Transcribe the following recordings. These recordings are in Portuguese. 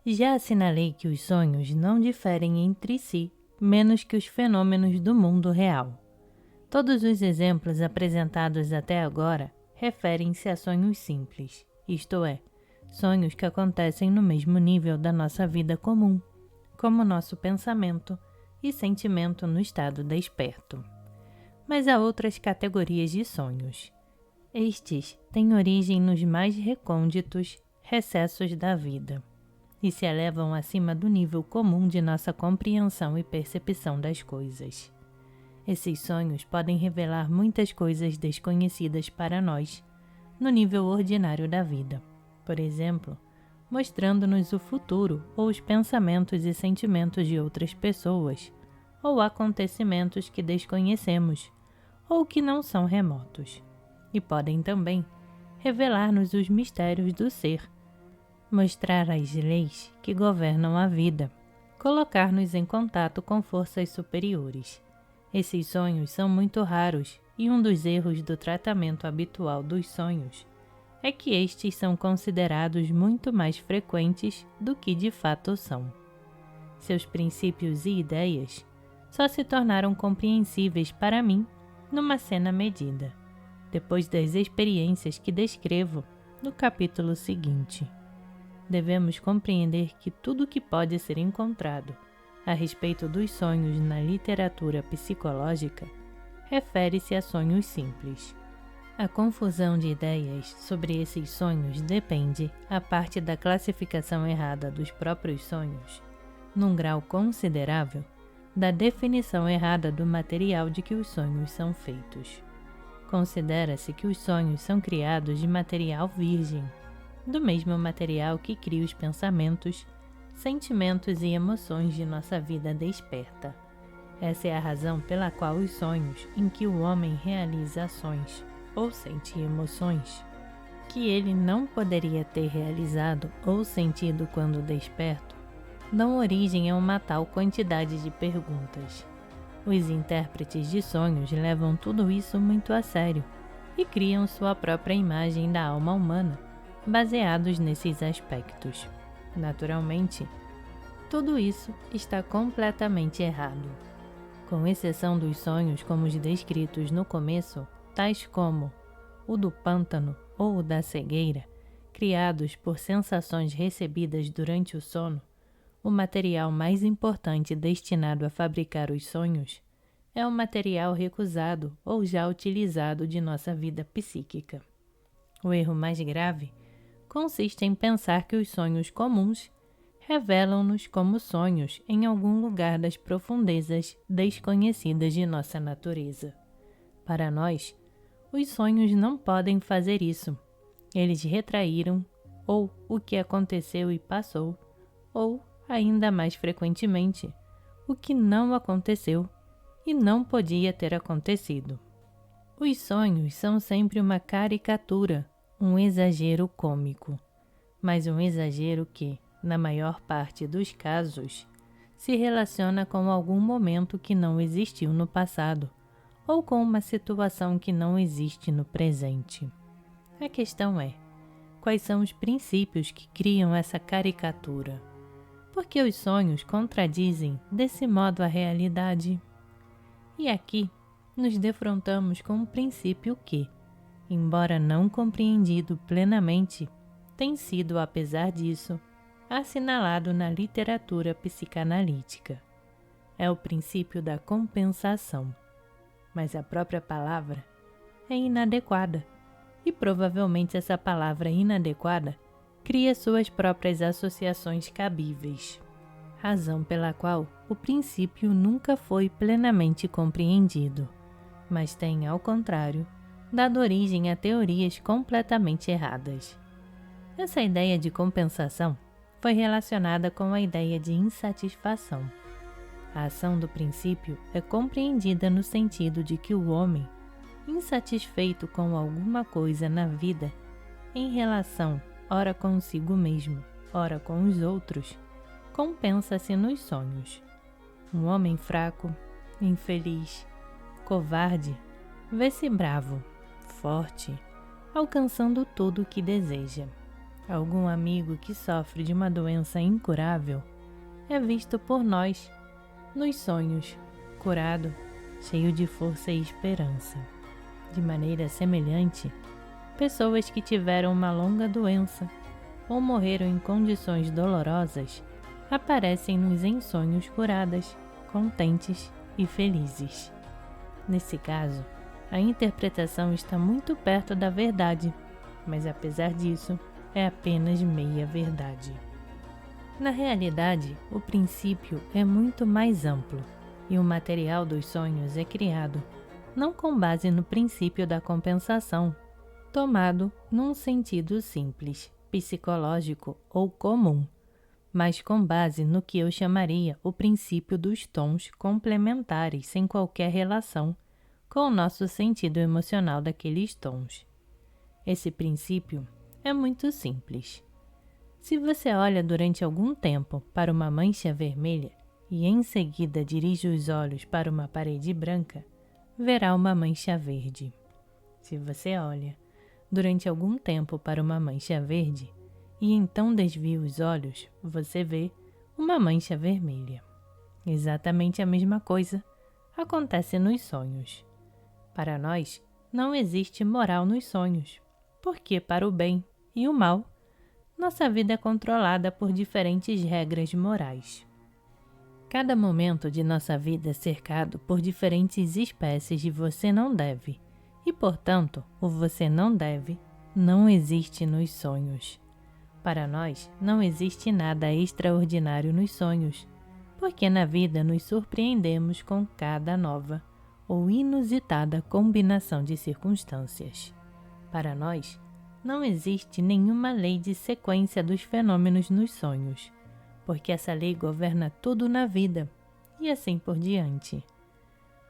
Já assinalei que os sonhos não diferem entre si, menos que os fenômenos do mundo real. Todos os exemplos apresentados até agora referem-se a sonhos simples, isto é, sonhos que acontecem no mesmo nível da nossa vida comum, como nosso pensamento e sentimento no estado desperto. Mas há outras categorias de sonhos. Estes têm origem nos mais recônditos recessos da vida e se elevam acima do nível comum de nossa compreensão e percepção das coisas. Esses sonhos podem revelar muitas coisas desconhecidas para nós, no nível ordinário da vida. Por exemplo, mostrando-nos o futuro ou os pensamentos e sentimentos de outras pessoas, ou acontecimentos que desconhecemos, ou que não são remotos. E podem também revelar-nos os mistérios do ser, mostrar as leis que governam a vida, colocar-nos em contato com forças superiores. Esses sonhos são muito raros e um dos erros do tratamento habitual dos sonhos é que estes são considerados muito mais frequentes do que de fato são. Seus princípios e ideias só se tornaram compreensíveis para mim numa cena medida, depois das experiências que descrevo no capítulo seguinte. Devemos compreender que tudo que pode ser encontrado a respeito dos sonhos na literatura psicológica refere-se a sonhos simples. A confusão de ideias sobre esses sonhos depende, a parte da classificação errada dos próprios sonhos, num grau considerável, da definição errada do material de que os sonhos são feitos. Considera-se que os sonhos são criados de material virgem, do mesmo material que cria os pensamentos, sentimentos e emoções de nossa vida desperta. Essa é a razão pela qual os sonhos em que o homem realiza ações ou sente emoções que ele não poderia ter realizado ou sentido quando desperto, dão origem a uma tal quantidade de perguntas. Os intérpretes de sonhos levam tudo isso muito a sério e criam sua própria imagem da alma humana, baseados nesses aspectos. Naturalmente, tudo isso está completamente errado. Com exceção dos sonhos como os descritos no começo, tais como o do pântano ou o da cegueira, criados por sensações recebidas durante o sono, o material mais importante destinado a fabricar os sonhos é o material recusado ou já utilizado de nossa vida psíquica. O erro mais grave consiste em pensar que os sonhos comuns revelam-nos como sonhos em algum lugar das profundezas desconhecidas de nossa natureza. Para nós, os sonhos não podem fazer isso. Eles retraíram ou o que aconteceu e passou, ou, ainda mais frequentemente, o que não aconteceu e não podia ter acontecido. Os sonhos são sempre uma caricatura, um exagero cômico, mas um exagero que, na maior parte dos casos, se relaciona com algum momento que não existiu no passado ou com uma situação que não existe no presente. A questão é, quais são os princípios que criam essa caricatura? Por que os sonhos contradizem desse modo a realidade? E aqui nos defrontamos com um princípio que, embora não compreendido plenamente, tem sido, apesar disso, assinalado na literatura psicanalítica. É o princípio da compensação. Mas a própria palavra é inadequada, e provavelmente essa palavra inadequada cria suas próprias associações cabíveis, razão pela qual o princípio nunca foi plenamente compreendido, mas tem, ao contrário, dado origem a teorias completamente erradas. Essa ideia de compensação foi relacionada com a ideia de insatisfação. A ação do princípio é compreendida no sentido de que o homem, insatisfeito com alguma coisa na vida, em relação ora consigo mesmo, ora com os outros, compensa-se nos sonhos. Um homem fraco, infeliz, covarde, vê-se bravo, forte, alcançando tudo o que deseja. Algum amigo que sofre de uma doença incurável é visto por nós, nos sonhos, curado, cheio de força e esperança. De maneira semelhante, pessoas que tiveram uma longa doença ou morreram em condições dolorosas aparecem-nos em sonhos curadas, contentes e felizes. Nesse caso, a interpretação está muito perto da verdade, mas apesar disso, é apenas meia verdade. Na realidade, o princípio é muito mais amplo, e o material dos sonhos é criado não com base no princípio da compensação, tomado num sentido simples, psicológico ou comum, mas com base no que eu chamaria o princípio dos tons complementares sem qualquer relação com o nosso sentido emocional daqueles tons. Esse princípio é muito simples. Se você olha durante algum tempo para uma mancha vermelha e em seguida dirige os olhos para uma parede branca, verá uma mancha verde. Se você olha durante algum tempo para uma mancha verde e então desvia os olhos, você vê uma mancha vermelha. Exatamente a mesma coisa acontece nos sonhos. Para nós, não existe moral nos sonhos, porque para o bem e o mal, nossa vida é controlada por diferentes regras morais. Cada momento de nossa vida é cercado por diferentes espécies de você não deve, e portanto, o você não deve não existe nos sonhos. Para nós, não existe nada extraordinário nos sonhos, porque na vida nos surpreendemos com cada nova ou inusitada combinação de circunstâncias. Para nós, não existe nenhuma lei de sequência dos fenômenos nos sonhos, porque essa lei governa tudo na vida, e assim por diante.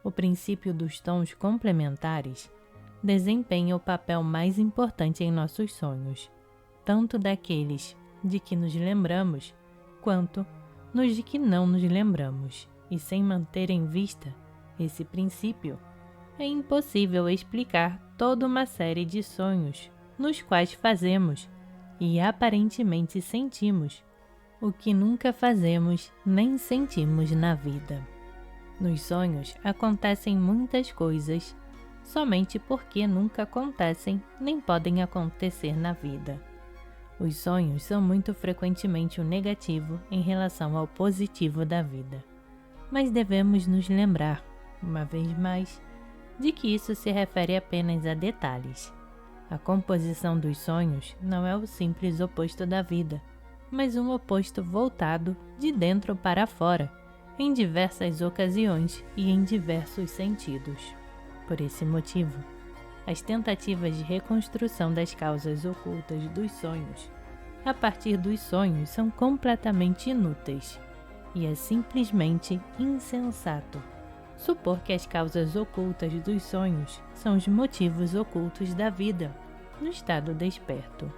O princípio dos tons complementares desempenha o papel mais importante em nossos sonhos, tanto daqueles de que nos lembramos, quanto nos de que não nos lembramos, e sem manter em vista esse princípio, é impossível explicar toda uma série de sonhos nos quais fazemos e aparentemente sentimos o que nunca fazemos nem sentimos na vida. Nos sonhos acontecem muitas coisas, somente porque nunca acontecem nem podem acontecer na vida. Os sonhos são muito frequentemente o negativo em relação ao positivo da vida, mas devemos nos lembrar, uma vez mais, de que isso se refere apenas a detalhes. A composição dos sonhos não é o simples oposto da vida, mas um oposto voltado de dentro para fora, em diversas ocasiões e em diversos sentidos. Por esse motivo, as tentativas de reconstrução das causas ocultas dos sonhos a partir dos sonhos são completamente inúteis, e é simplesmente insensato supor que as causas ocultas dos sonhos são os motivos ocultos da vida no estado desperto.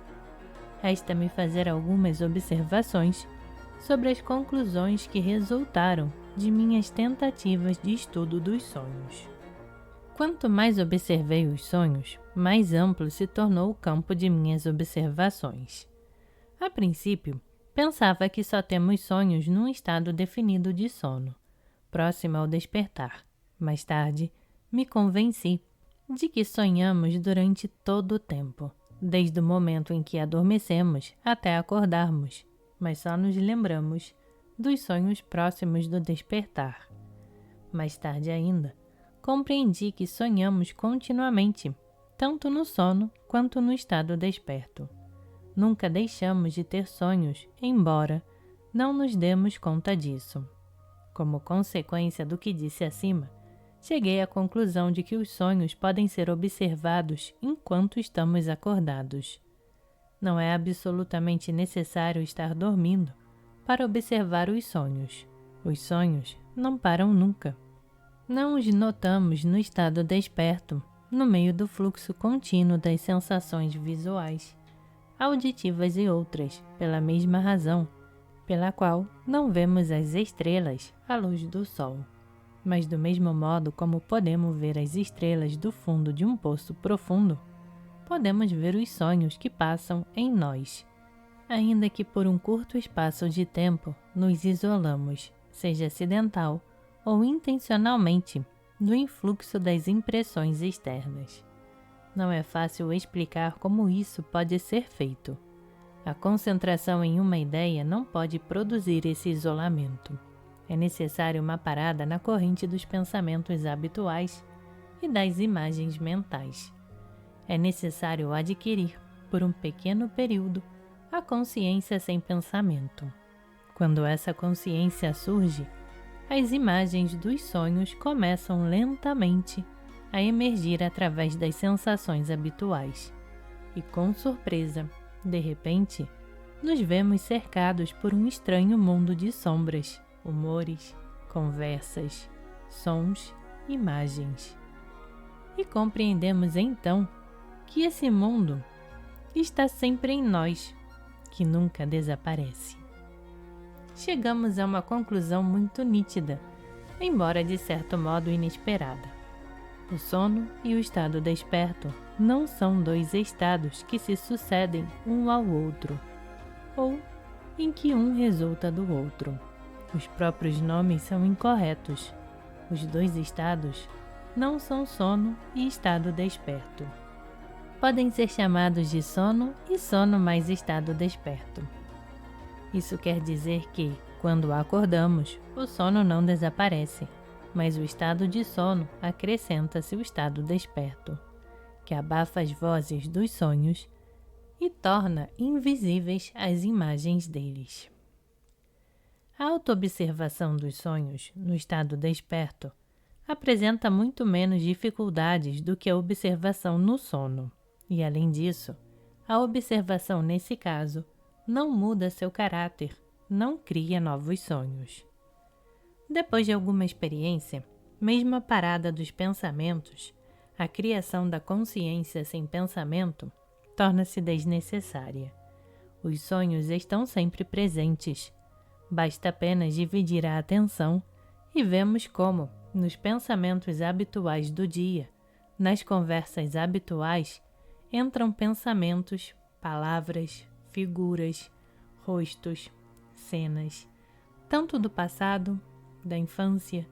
Resta-me fazer algumas observações sobre as conclusões que resultaram de minhas tentativas de estudo dos sonhos. Quanto mais observei os sonhos, mais amplo se tornou o campo de minhas observações. A princípio, pensava que só temos sonhos num estado definido de sono, próximo ao despertar. Mais tarde, me convenci de que sonhamos durante todo o tempo, desde o momento em que adormecemos até acordarmos, mas só nos lembramos dos sonhos próximos do despertar. Mais tarde ainda, compreendi que sonhamos continuamente, tanto no sono quanto no estado desperto. Nunca deixamos de ter sonhos, embora não nos demos conta disso. Como consequência do que disse acima, cheguei à conclusão de que os sonhos podem ser observados enquanto estamos acordados. Não é absolutamente necessário estar dormindo para observar os sonhos. Os sonhos não param nunca. Não os notamos no estado desperto, no meio do fluxo contínuo das sensações visuais, auditivas e outras, pela mesma razão pela qual não vemos as estrelas à luz do sol. Mas do mesmo modo como podemos ver as estrelas do fundo de um poço profundo, podemos ver os sonhos que passam em nós, ainda que por um curto espaço de tempo nos isolamos, seja acidental ou intencionalmente, do influxo das impressões externas. Não é fácil explicar como isso pode ser feito. A concentração em uma ideia não pode produzir esse isolamento. É necessário uma parada na corrente dos pensamentos habituais e das imagens mentais. É necessário adquirir, por um pequeno período, a consciência sem pensamento. Quando essa consciência surge, as imagens dos sonhos começam lentamente a emergir através das sensações habituais. E com surpresa, de repente, nos vemos cercados por um estranho mundo de sombras, humores, conversas, sons, imagens. E compreendemos então que esse mundo está sempre em nós, que nunca desaparece. Chegamos a uma conclusão muito nítida, embora de certo modo inesperada. O sono e o estado desperto não são dois estados que se sucedem um ao outro, ou em que um resulta do outro. Os próprios nomes são incorretos. Os dois estados não são sono e estado desperto. Podem ser chamados de sono e sono mais estado desperto. Isso quer dizer que, quando acordamos, o sono não desaparece, mas o estado de sono acrescenta-se o estado desperto, que abafa as vozes dos sonhos e torna invisíveis as imagens deles. A autoobservação dos sonhos no estado desperto apresenta muito menos dificuldades do que a observação no sono, e além disso, a observação nesse caso não muda seu caráter, não cria novos sonhos. Depois de alguma experiência, mesmo a parada dos pensamentos, a criação da consciência sem pensamento torna-se desnecessária. Os sonhos estão sempre presentes. Basta apenas dividir a atenção e vemos como, nos pensamentos habituais do dia, nas conversas habituais, entram pensamentos, palavras, figuras, rostos, cenas, tanto do passado, da infância,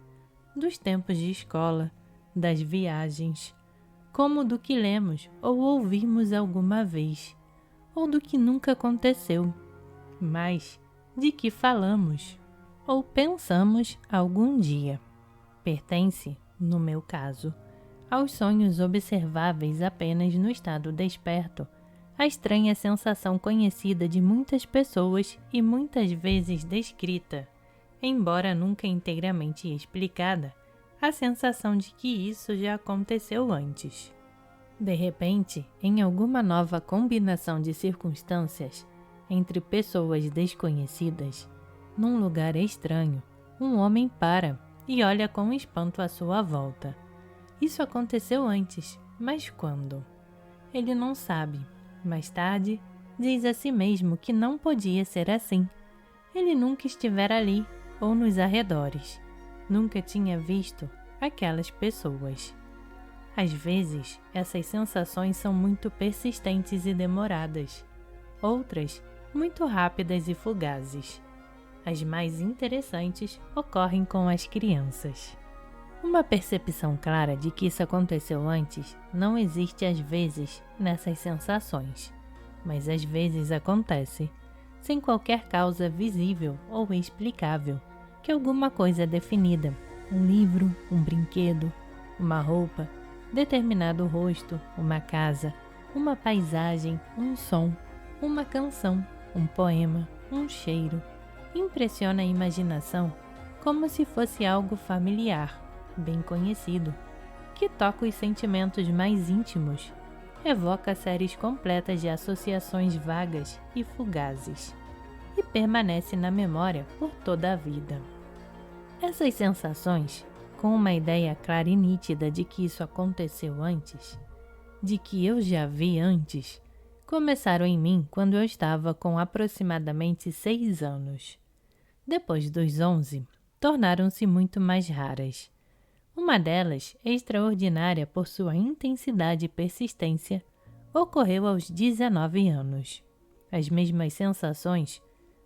dos tempos de escola, das viagens, como do que lemos ou ouvimos alguma vez, ou do que nunca aconteceu, mas de que falamos ou pensamos algum dia. Pertence, no meu caso, aos sonhos observáveis apenas no estado desperto, a estranha sensação conhecida de muitas pessoas e muitas vezes descrita, embora nunca inteiramente explicada, a sensação de que isso já aconteceu antes. De repente, em alguma nova combinação de circunstâncias, entre pessoas desconhecidas, num lugar estranho, um homem para e olha com espanto à sua volta. Isso aconteceu antes, mas quando? Ele não sabe. Mais tarde, diz a si mesmo que não podia ser assim. Ele nunca estivera ali ou nos arredores. Nunca tinha visto aquelas pessoas. Às vezes, essas sensações são muito persistentes e demoradas. Outras, muito rápidas e fugazes. As mais interessantes ocorrem com as crianças. Uma percepção clara de que isso aconteceu antes não existe às vezes nessas sensações, mas às vezes acontece, sem qualquer causa visível ou explicável, que alguma coisa é definida, um livro, um brinquedo, uma roupa, determinado rosto, uma casa, uma paisagem, um som, uma canção, um poema, um cheiro, impressiona a imaginação como se fosse algo familiar, bem conhecido, que toca os sentimentos mais íntimos, evoca séries completas de associações vagas e fugazes, e permanece na memória por toda a vida. Essas sensações, com uma ideia clara e nítida de que isso aconteceu antes, de que eu já vi antes, começaram em mim quando eu estava com aproximadamente 6 anos. Depois dos 11, tornaram-se muito mais raras. Uma delas, extraordinária por sua intensidade e persistência, ocorreu aos 19 anos. as mesmas sensações,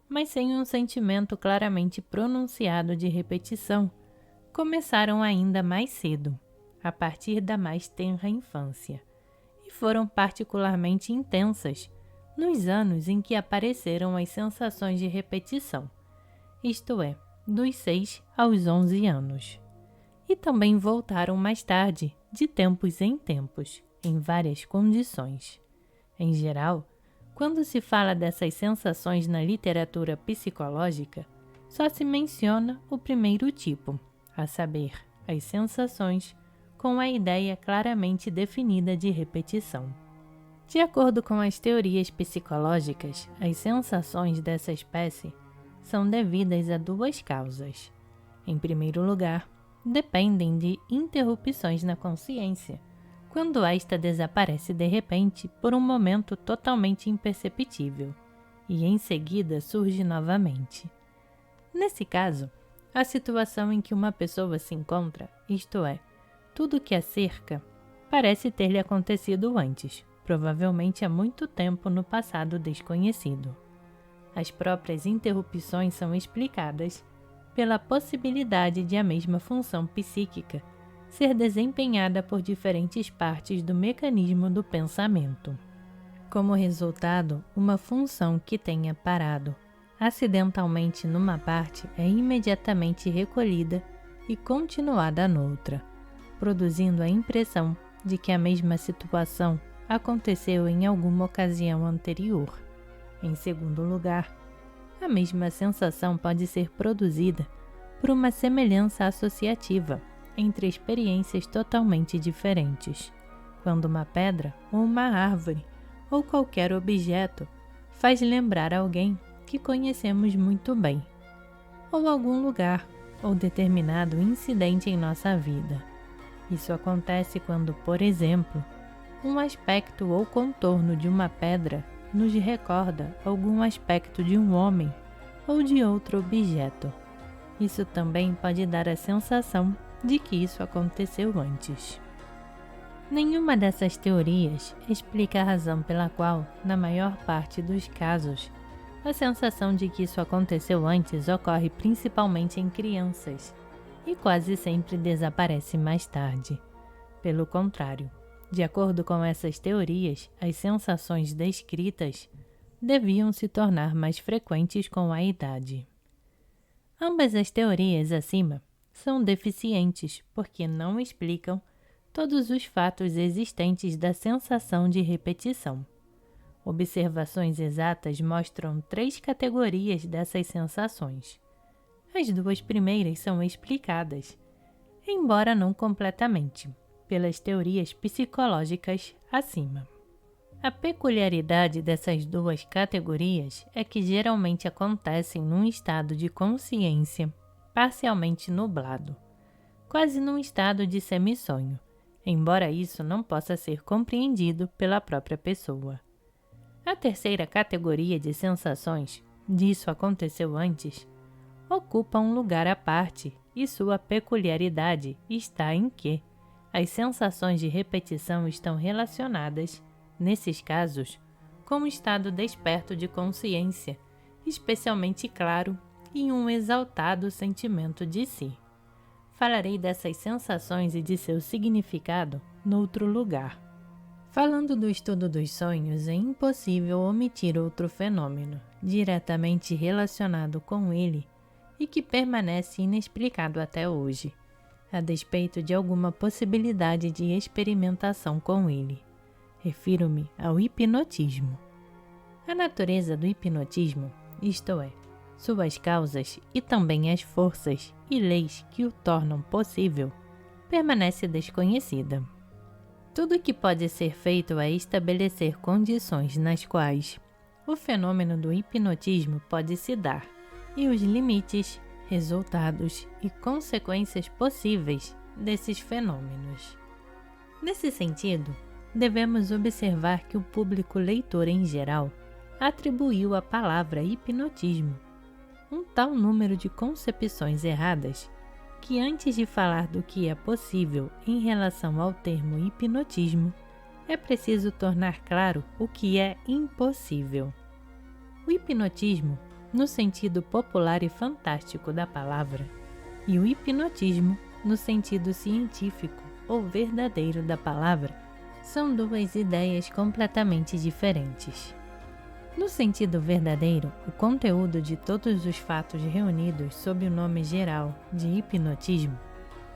mas sem um sentimento claramente pronunciado de repetição, começaram ainda mais cedo, a partir da mais tenra infância, e foram particularmente intensas nos anos em que apareceram as sensações de repetição, isto é, dos 6 aos 11 anos. E também voltaram mais tarde, de tempos em tempos, em várias condições. Em geral, quando se fala dessas sensações na literatura psicológica, só se menciona o primeiro tipo, a saber, as sensações com a ideia claramente definida de repetição. De acordo com as teorias psicológicas, as sensações dessa espécie são devidas a duas causas. Em primeiro lugar, dependem de interrupções na consciência, quando esta desaparece de repente por um momento totalmente imperceptível, e em seguida surge novamente. Nesse caso, a situação em que uma pessoa se encontra, isto é, tudo que a cerca, parece ter-lhe acontecido antes, provavelmente há muito tempo no passado desconhecido. As próprias interrupções são explicadas pela possibilidade de a mesma função psíquica ser desempenhada por diferentes partes do mecanismo do pensamento. Como resultado, uma função que tenha parado acidentalmente numa parte é imediatamente recolhida e continuada noutra, produzindo a impressão de que a mesma situação aconteceu em alguma ocasião anterior. Em segundo lugar, a mesma sensação pode ser produzida por uma semelhança associativa entre experiências totalmente diferentes, quando uma pedra ou uma árvore ou qualquer objeto faz lembrar alguém que conhecemos muito bem, ou algum lugar ou determinado incidente em nossa vida. Isso acontece quando, por exemplo, um aspecto ou contorno de uma pedra nos recorda algum aspecto de um homem ou de outro objeto. Isso também pode dar a sensação de que isso aconteceu antes. Nenhuma dessas teorias explica a razão pela qual, na maior parte dos casos, a sensação de que isso aconteceu antes ocorre principalmente em crianças e quase sempre desaparece mais tarde. Pelo contrário, de acordo com essas teorias, as sensações descritas deviam se tornar mais frequentes com a idade. Ambas as teorias acima são deficientes porque não explicam todos os fatos existentes da sensação de repetição. Observações exatas mostram 3 categorias dessas sensações. As 2 primeiras são explicadas, embora não completamente, pelas teorias psicológicas acima. A peculiaridade dessas 2 categorias é que geralmente acontecem num estado de consciência parcialmente nublado, quase num estado de semissonho, embora isso não possa ser compreendido pela própria pessoa. A terceira categoria de sensações, disso aconteceu antes, ocupa um lugar à parte e sua peculiaridade está em que as sensações de repetição estão relacionadas, nesses casos, com um estado desperto de consciência, especialmente claro e um exaltado sentimento de si. Falarei dessas sensações e de seu significado noutro lugar. Falando do estudo dos sonhos, é impossível omitir outro fenômeno diretamente relacionado com ele e que permanece inexplicado até hoje, a despeito de alguma possibilidade de experimentação com ele. Refiro-me ao hipnotismo. A natureza do hipnotismo, isto é, suas causas e também as forças e leis que o tornam possível, permanece desconhecida. Tudo o que pode ser feito é estabelecer condições nas quais o fenômeno do hipnotismo pode se dar e os limites, resultados e consequências possíveis desses fenômenos. Nesse sentido, devemos observar que o público leitor em geral atribuiu à palavra hipnotismo um tal número de concepções erradas que antes de falar do que é possível em relação ao termo hipnotismo, é preciso tornar claro o que é impossível. O hipnotismo, no sentido popular e fantástico da palavra, e o hipnotismo, no sentido científico ou verdadeiro da palavra, são duas ideias completamente diferentes. No sentido verdadeiro, o conteúdo de todos os fatos reunidos sob o nome geral de hipnotismo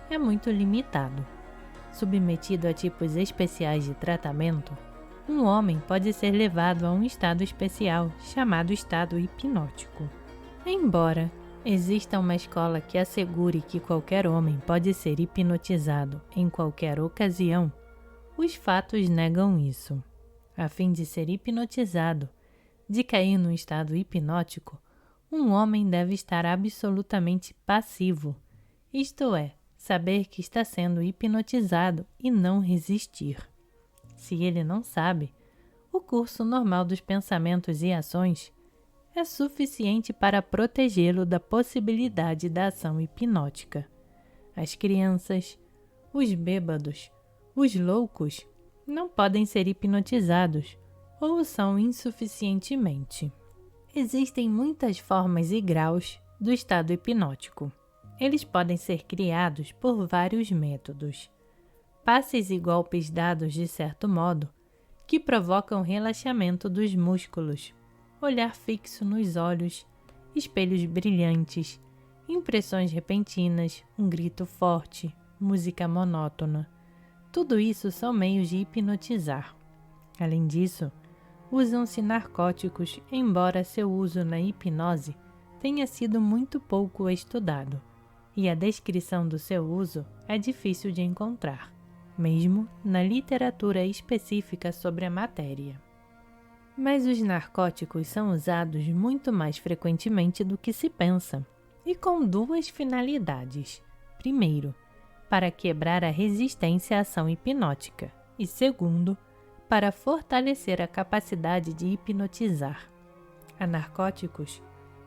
é muito limitado. Submetido a tipos especiais de tratamento, um homem pode ser levado a um estado especial chamado estado hipnótico. Embora exista uma escola que assegure que qualquer homem pode ser hipnotizado em qualquer ocasião, os fatos negam isso. A fim de ser hipnotizado, de cair num estado hipnótico, um homem deve estar absolutamente passivo, isto é, saber que está sendo hipnotizado e não resistir. Se ele não sabe, o curso normal dos pensamentos e ações é suficiente para protegê-lo da possibilidade da ação hipnótica. As crianças, os bêbados, os loucos não podem ser hipnotizados ou são insuficientemente. Existem muitas formas e graus do estado hipnótico. Eles podem ser criados por vários métodos. Passes e golpes dados de certo modo, que provocam relaxamento dos músculos, olhar fixo nos olhos, espelhos brilhantes, impressões repentinas, um grito forte, música monótona. Tudo isso são meios de hipnotizar. Além disso, usam-se narcóticos, embora seu uso na hipnose tenha sido muito pouco estudado, e a descrição do seu uso é difícil de encontrar, mesmo na literatura específica sobre a matéria. Mas os narcóticos são usados muito mais frequentemente do que se pensa, e com duas finalidades. Primeiro, para quebrar a resistência à ação hipnótica, e segundo, para fortalecer a capacidade de hipnotizar. Há narcóticos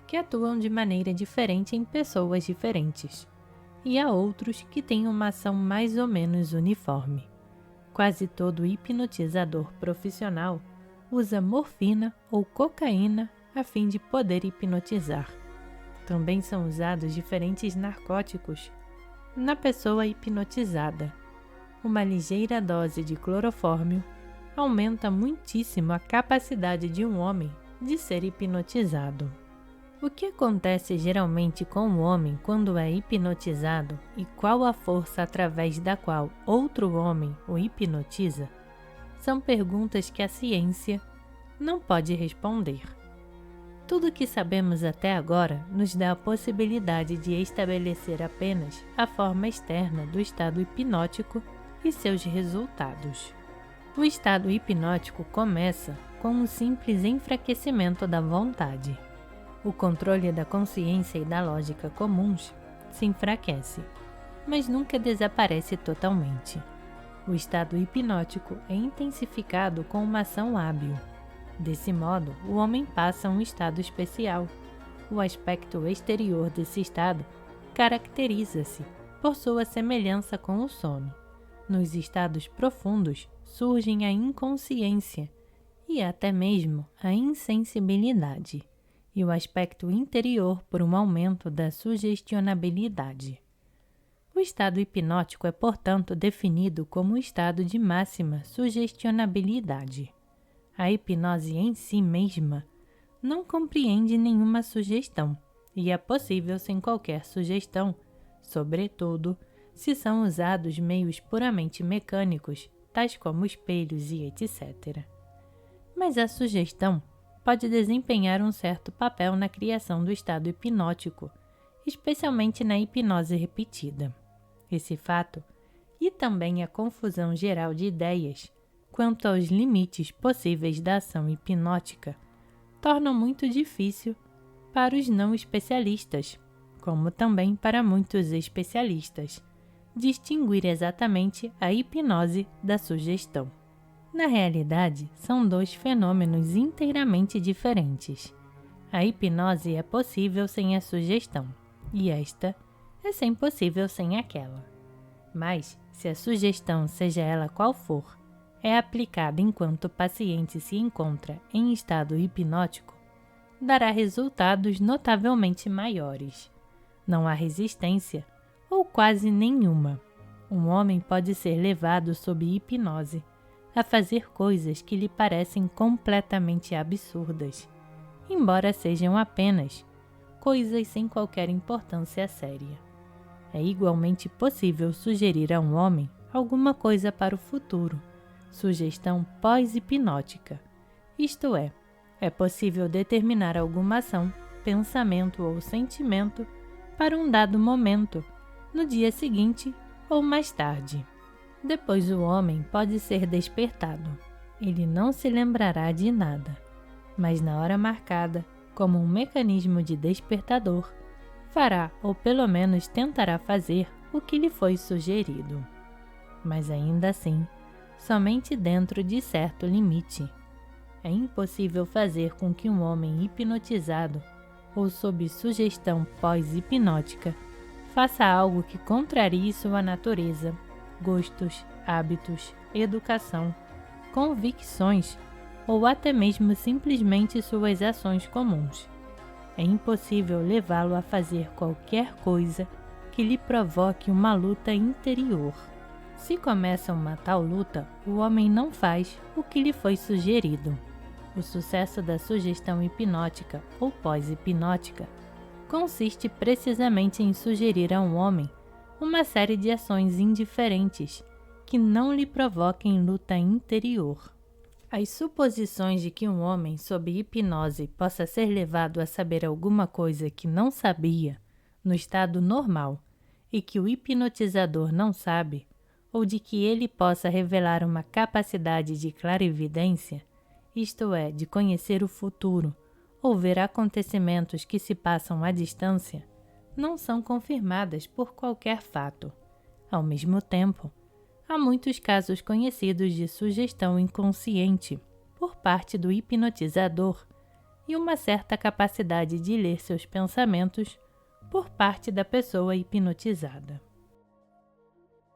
que atuam de maneira diferente em pessoas diferentes, e há outros que têm uma ação mais ou menos uniforme. Quase todo hipnotizador profissional usa morfina ou cocaína a fim de poder hipnotizar. Também são usados diferentes narcóticos na pessoa hipnotizada. Uma ligeira dose de clorofórmio aumenta muitíssimo a capacidade de um homem de ser hipnotizado. O que acontece geralmente com o homem quando é hipnotizado e qual a força através da qual outro homem o hipnotiza são perguntas que a ciência não pode responder. Tudo o que sabemos até agora nos dá a possibilidade de estabelecer apenas a forma externa do estado hipnótico e seus resultados. O estado hipnótico começa com um simples enfraquecimento da vontade. O controle da consciência e da lógica comuns se enfraquece, mas nunca desaparece totalmente. O estado hipnótico é intensificado com uma ação hábil. Desse modo, o homem passa a um estado especial. O aspecto exterior desse estado caracteriza-se por sua semelhança com o sono. Nos estados profundos surgem a inconsciência e até mesmo a insensibilidade, e o aspecto interior por um aumento da sugestionabilidade. O estado hipnótico é, portanto, definido como o estado de máxima sugestionabilidade. A hipnose em si mesma não compreende nenhuma sugestão e é possível sem qualquer sugestão, sobretudo se são usados meios puramente mecânicos, tais como espelhos e etc. Mas a sugestão pode desempenhar um certo papel na criação do estado hipnótico, especialmente na hipnose repetida. Esse fato, e também a confusão geral de ideias quanto aos limites possíveis da ação hipnótica, tornam muito difícil para os não especialistas, como também para muitos especialistas, distinguir exatamente a hipnose da sugestão. Na realidade, são dois fenômenos inteiramente diferentes. A hipnose é possível sem a sugestão, e esta é sempre possível sem aquela. Mas, se a sugestão, seja ela qual for, é aplicada enquanto o paciente se encontra em estado hipnótico, dará resultados notavelmente maiores. Não há resistência, ou quase nenhuma. Um homem pode ser levado sob hipnose a fazer coisas que lhe parecem completamente absurdas, embora sejam apenas coisas sem qualquer importância séria. É igualmente possível sugerir a um homem alguma coisa para o futuro, sugestão pós-hipnótica. Isto é possível determinar alguma ação, pensamento ou sentimento para um dado momento, no dia seguinte ou mais tarde. Depois o homem pode ser despertado. Ele não se lembrará de nada, mas na hora marcada, como um mecanismo de despertador, fará ou pelo menos tentará fazer o que lhe foi sugerido. Mas ainda assim, somente dentro de certo limite. É impossível fazer com que um homem hipnotizado ou sob sugestão pós-hipnótica faça algo que contrarie sua natureza, gostos, hábitos, educação, convicções ou até mesmo simplesmente suas ações comuns. É impossível levá-lo a fazer qualquer coisa que lhe provoque uma luta interior. Se começa uma tal luta, o homem não faz o que lhe foi sugerido. O sucesso da sugestão hipnótica ou pós-hipnótica consiste precisamente em sugerir a um homem uma série de ações indiferentes que não lhe provoquem luta interior. As suposições de que um homem sob hipnose possa ser levado a saber alguma coisa que não sabia no estado normal e que o hipnotizador não sabe, ou de que ele possa revelar uma capacidade de clarividência, isto é, de conhecer o futuro ou ver acontecimentos que se passam à distância, não são confirmadas por qualquer fato. Ao mesmo tempo, há muitos casos conhecidos de sugestão inconsciente por parte do hipnotizador e uma certa capacidade de ler seus pensamentos por parte da pessoa hipnotizada.